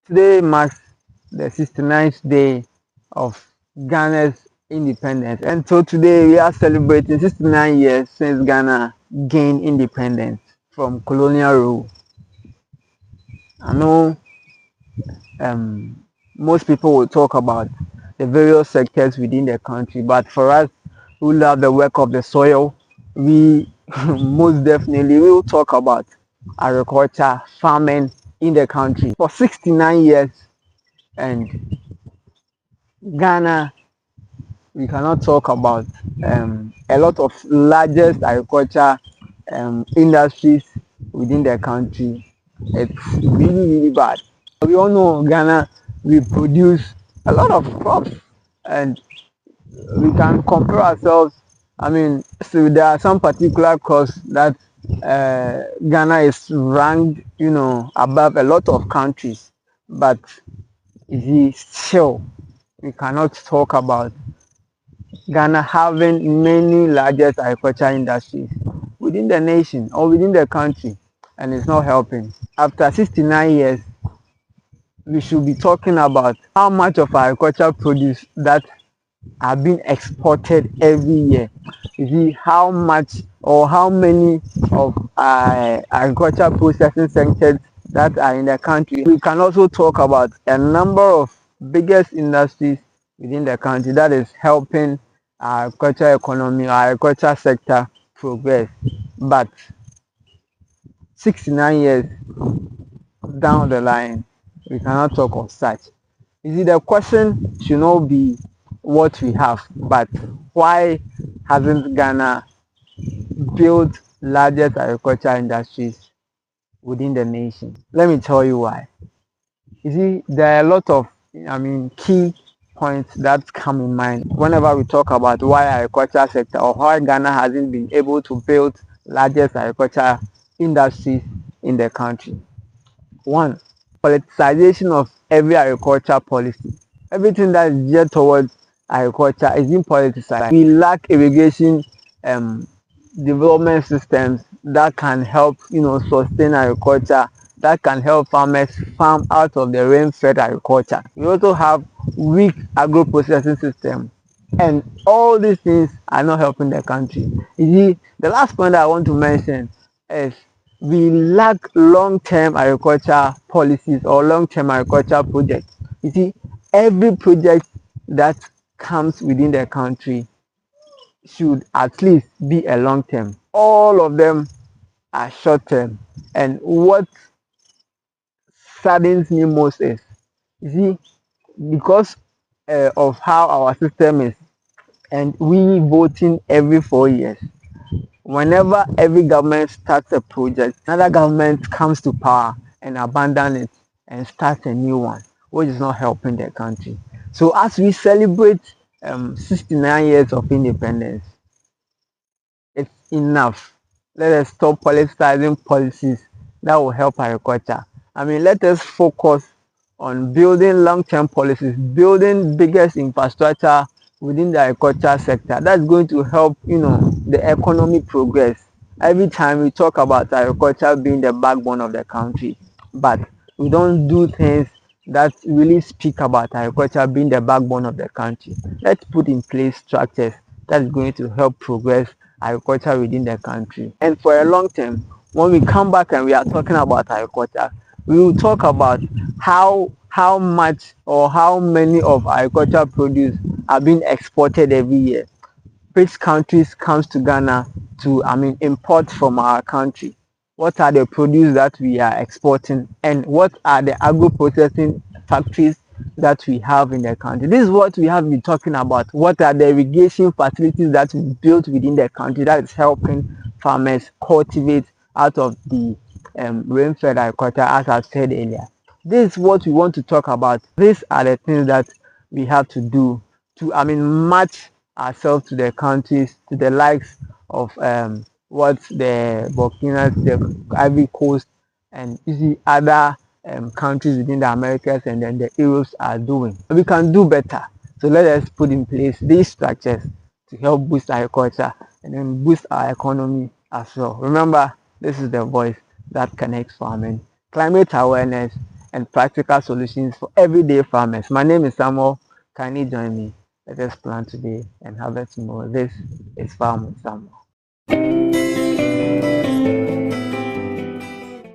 Today marks the 69th day of Ghana's independence, and so today we are celebrating 69 years since Ghana gained independence from colonial rule. I know most people will talk about the various sectors within the country, but for us who love the work of the soil, we most definitely will talk about agriculture, farming in the country. For 69 years, and Ghana, we cannot talk about a lot of largest agriculture industries within the country. It's really bad. We all know Ghana, we produce a lot of crops, and we can compare ourselves. I mean, so there are some particular crops that Ghana is ranked, above a lot of countries, but still we cannot talk about Ghana having many largest agricultural industries within the nation or within the country, and it's not helping. After 69 years, we should be talking about how much of agricultural produce that are being exported every year. You see how much or how many of agricultural processing sectors that are in the country. We can also talk about a number of biggest industries within the country that is helping our agricultural economy, our agricultural sector progress. But 69 years down the line, we cannot talk of such. You see, the question should not be what we have, but why hasn't Ghana built largest agricultural industries within the nation? Let me tell you why. You see, there are a lot of, key points that come in mind whenever we talk about why agriculture sector or why Ghana hasn't been able to build largest agricultural industries in the country. One, politicization of every agriculture policy. Everything that is geared towards agriculture is being politicized. We lack irrigation development systems that can help, sustain agriculture, that can help farmers farm out of the rain-fed agriculture. We also have weak agro-processing system, and all these things are not helping the country. You see, the last point I want to mention is we lack long-term agriculture policies or long-term agriculture projects. You see, every project that comes within the country should at least be a long-term. All of them are short-term. And what saddens me most is, you see, because of how our system is, and we voting every 4 years, whenever every government starts a project, another government comes to power and abandon it and starts a new one, which is not helping the country. So as we celebrate 69 years of independence, it's enough. Let us stop politicizing policies that will help agriculture. Let us focus on building long-term policies, building biggest infrastructure within the agriculture sector. That's going to help, the economy progress. Every time we talk about agriculture being the backbone of the country, but we don't do things that really speak about agriculture being the backbone of the country. Let's put in place structures that is going to help progress agriculture within the country. And for a long term, when we come back and we are talking about agriculture, we will talk about how much or how many of agricultural produce are being exported every year. Which countries comes to Ghana to import from our country? What are the produce that we are exporting, and what are the agro processing factories that we have in the country? This is what we have been talking about. What are the irrigation facilities that we built within the country that is helping farmers cultivate out of the rain-fed agriculture, as I said earlier? This is what we want to talk about. These are the things that we have to do to match ourselves to the countries, to the likes of what the Burkina, the Ivory Coast, and you see other countries within the Americas and then the Europe are doing. We can do better. So let us put in place these structures to help boost agriculture and then boost our economy as well. Remember, this is the voice that connects farming, climate awareness, and practical solutions for everyday farmers. My name is Samuel. Kindly join me. Let us plant today and harvest tomorrow. This is Farm with Samuel.